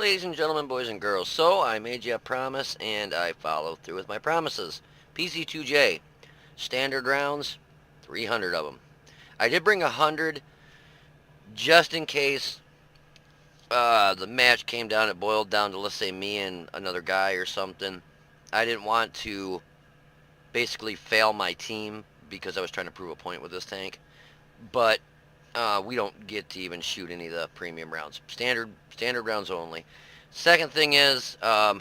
ladies and gentlemen, boys and girls. So, I made you a promise, and I followed through with my promises. PC2J, standard rounds, 300 of them. I did bring 100 just in case the match came down, it boiled down to, let's say, me and another guy or something. I didn't want to basically fail my team because I was trying to prove a point with this tank. But we don't get to even shoot any of the premium rounds. Standard rounds only. Second thing is, I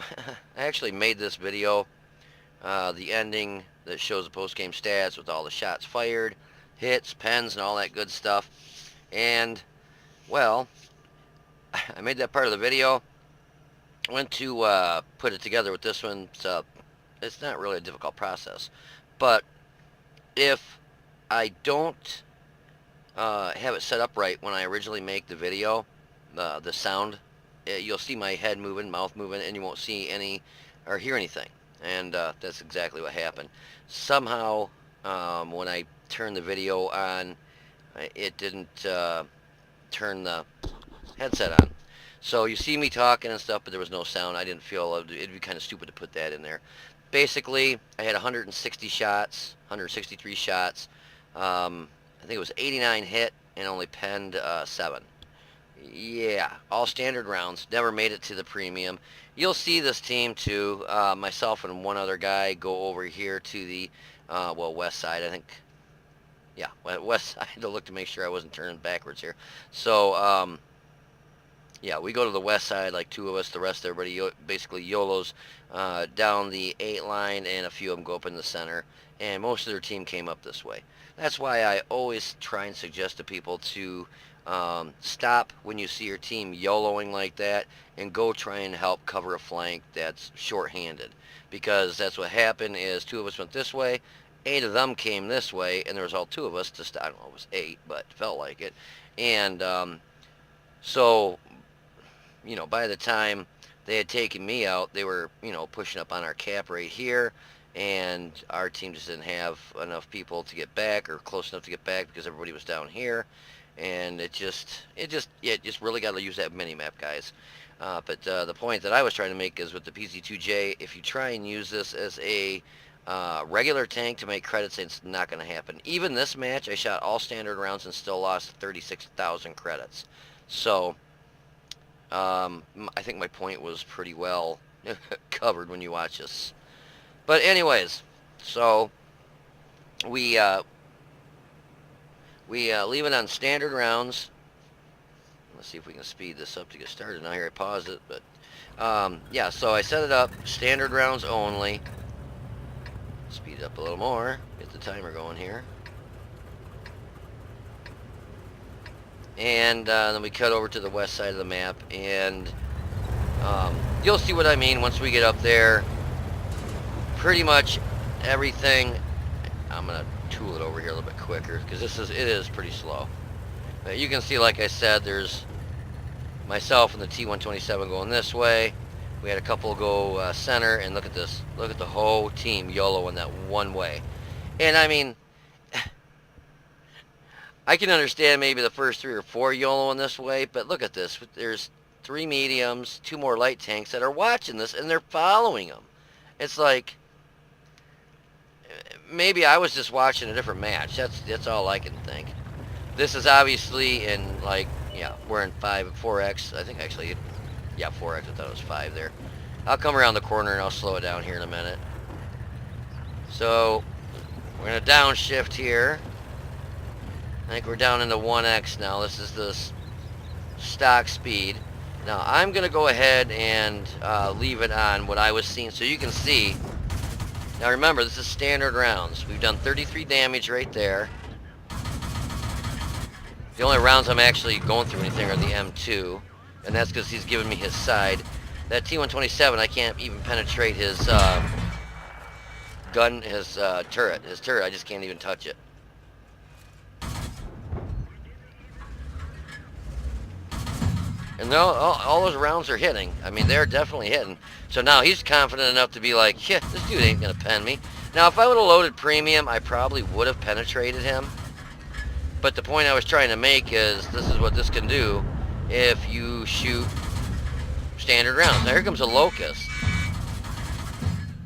actually made this video, the ending that shows the post-game stats with all the shots fired, hits, pens, and all that good stuff. And, well, I made that part of the video. Went to put it together with this one. So it's not really a difficult process. But if I don't have it set up right when I originally make the video, the sound, you'll see my head moving, mouth moving, and you won't see any or hear anything. And that's exactly what happened. Somehow, when I turned the video on, it didn't turn the headset on. So you see me talking and stuff, but there was no sound. I didn't feel it'd be kind of stupid to put that in there. Basically, I had 160 shots, 163 shots. I think it was 89 hit and only penned 7. Yeah, all standard rounds. Never made it to the premium. You'll see this team too. Myself and one other guy go over here to the west side, I think. Yeah, west side to look to make sure I wasn't turning backwards here. So yeah, we go to the west side, like 2 of us. The rest, everybody basically YOLOs down the 8 line, and a few of them go up in the center. And most of their team came up this way. That's why I always try and suggest to people to stop when you see your team YOLOing like that and go try and help cover a flank that's short-handed. Because that's what happened is 2 of us went this way, 8 of them came this way, and there was all 2 of us to stop. I don't know, it was 8, but felt like it. And so, you know, by the time they had taken me out, they were, you know, pushing up on our cap right here, and our team just didn't have enough people to get back or close enough to get back because everybody was down here, and it just really got to use that mini-map, guys. But the point that I was trying to make is with the PC2J, if you try and use this as a regular tank to make credits, it's not going to happen. Even this match, I shot all standard rounds and still lost 36,000 credits. So I think my point was pretty well covered when you watch this. But anyways, so we leave it on standard rounds. Let's see if we can speed this up to get started. Now here I pause it, but yeah, so I set it up standard rounds only. Speed it up a little more, get the timer going here. And then we cut over to the west side of the map, and you'll see what I mean once we get up there. Pretty much everything. I'm gonna tool it over here a little bit quicker because it is pretty slow. But you can see, like I said, there's myself and the T127 going this way. We had a couple go center, and look at this. Look at the whole team YOLO in that one way. And I mean, I can understand maybe the first 3 or 4 YOLO in this way, but look at this. There's 3 mediums, 2 more light tanks that are watching this, and they're following them. It's like, maybe I was just watching a different match. That's all I can think. This is obviously in, like, yeah, we're in 4X. I think actually, yeah, 4X. I thought it was 5 there. I'll come around the corner and I'll slow it down here in a minute. So we're gonna downshift here. I think we're down into 1X now. This is the stock speed. Now I'm gonna go ahead and leave it on what I was seeing so you can see. Now remember, this is standard rounds. We've done 33 damage right there. The only rounds I'm actually going through anything are the M2, and that's because he's giving me his side. That T127, I can't even penetrate his gun, his turret. His turret, I just can't even touch it. And all those rounds are hitting. I mean, they're definitely hitting. So now he's confident enough to be like, yeah, this dude ain't going to pen me. Now, if I would have loaded premium, I probably would have penetrated him. But the point I was trying to make is this is what this can do. If you shoot standard rounds. Now here comes a locust.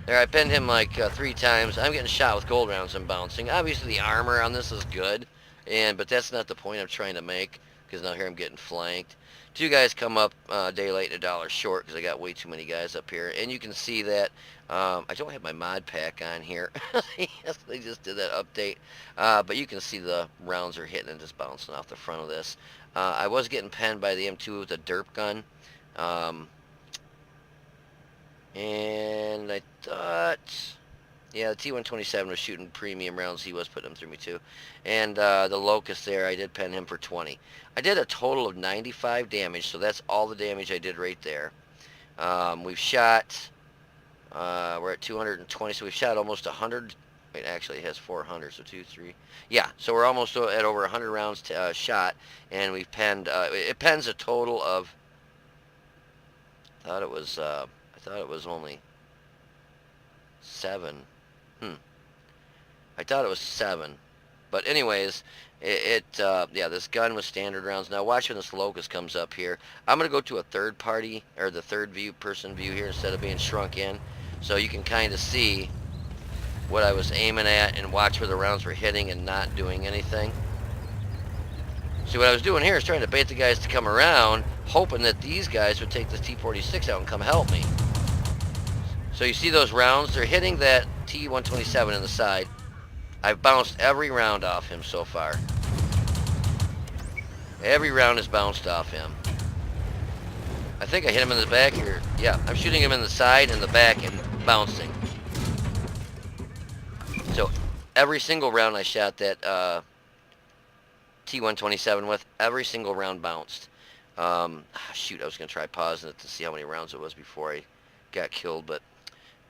There, I pinned him like 3 times. I'm getting shot with gold rounds and bouncing. Obviously the armor on this is good, but that's not the point I'm trying to make, because now here I'm getting flanked. 2 guys come up a day late and $1 short because I got way too many guys up here. And you can see that I don't have my mod pack on here. Yes, they just did that update. But you can see the rounds are hitting and just bouncing off the front of this. I was getting penned by the M2 with a derp gun. And I thought, yeah, the T-127 was shooting premium rounds. He was putting them through me too. And the Locust there, I did pen him for 20. I did a total of 95 damage, so that's all the damage I did right there. We've shot, we're at 220, so we've shot almost 100. Wait, actually it has 400, so 2, 3. Yeah, so we're almost at over 100 rounds shot, and we've penned, it pens a total of, I thought it was only 7. I thought it was 7. But anyways, yeah, this gun was standard rounds. Now watch when this Locust comes up here. I'm going to go to a third party, or the third person view here instead of being shrunk in. So you can kind of see what I was aiming at and watch where the rounds were hitting and not doing anything. See, what I was doing here is trying to bait the guys to come around, hoping that these guys would take this T-46 out and come help me. So you see those rounds? They're hitting that T-127 in the side. I've bounced every round off him so far. Every round is bounced off him. I think I hit him in the back here. Yeah, I'm shooting him in the side and the back and bouncing. So every single round I shot that T-127 with, every single round bounced. Shoot, I was going to try pausing it to see how many rounds it was before I got killed, but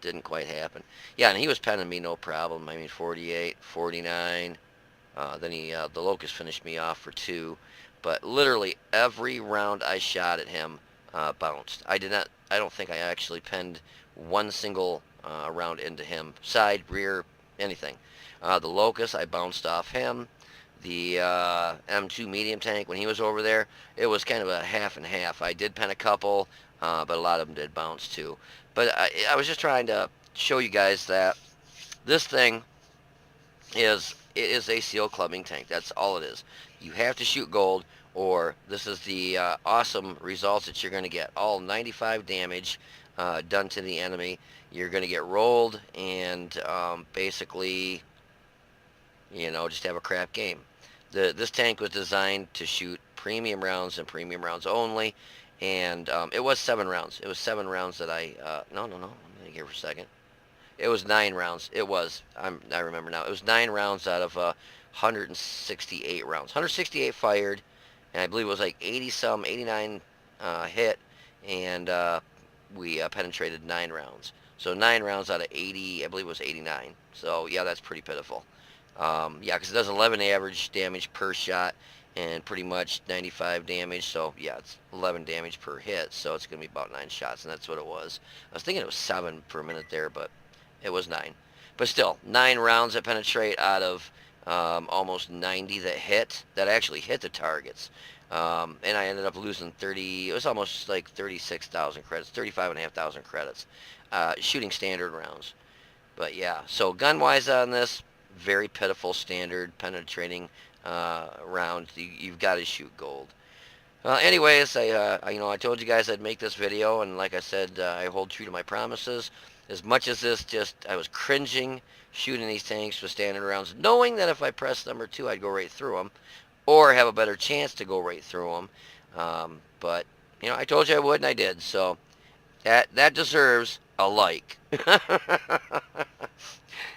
didn't quite happen. Yeah, and he was penning me no problem. I mean, 48, 49. Then the Locust finished me off for 2. But literally every round I shot at him bounced. I don't think I actually penned one single round into him. Side, rear, anything. The Locust, I bounced off him. The M2 medium tank, when he was over there, it was kind of a half and half. I did pen a couple, but a lot of them did bounce too. But I was just trying to show you guys that this thing is a seal clubbing tank. That's all it is. You have to shoot gold, or this is the awesome results that you're going to get. All 95 damage done to the enemy. You're going to get rolled and basically, you know, just have a crap game. This tank was designed to shoot premium rounds and premium rounds only. And it was 7 rounds. It was 7 rounds that no, I'm going to here for a second. It was 9 rounds. It was, I remember now. It was 9 rounds out of 168 rounds. 168 fired, and I believe it was like 80-some, 89 hit, and we penetrated 9 rounds. So 9 rounds out of 80, I believe it was 89. So yeah, that's pretty pitiful. Yeah, because it does 11 average damage per shot, and pretty much 95 damage, so yeah, it's 11 damage per hit, so it's going to be about 9 shots, and that's what it was. I was thinking it was 7 for a minute there, but it was 9. But still, 9 rounds that penetrate out of almost 90 that actually hit the targets. And I ended up losing 30, it was almost like 36,000 credits, 35,500 credits, shooting standard rounds. But yeah, so gun-wise on this, very pitiful standard penetrating round. You've got to shoot gold. Anyways, I told you guys I'd make this video, and like I said, I hold true to my promises. As much as this I was cringing shooting these tanks with standard rounds, knowing that if I pressed number 2, I'd go right through them, or have a better chance to go right through them. But you know, I told you I would, and I did. So that deserves a like.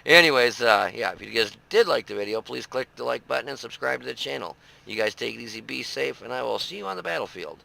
Anyways, yeah, if you guys did like the video, please click the like button and subscribe to the channel. You guys take it easy, be safe, and I will see you on the battlefield.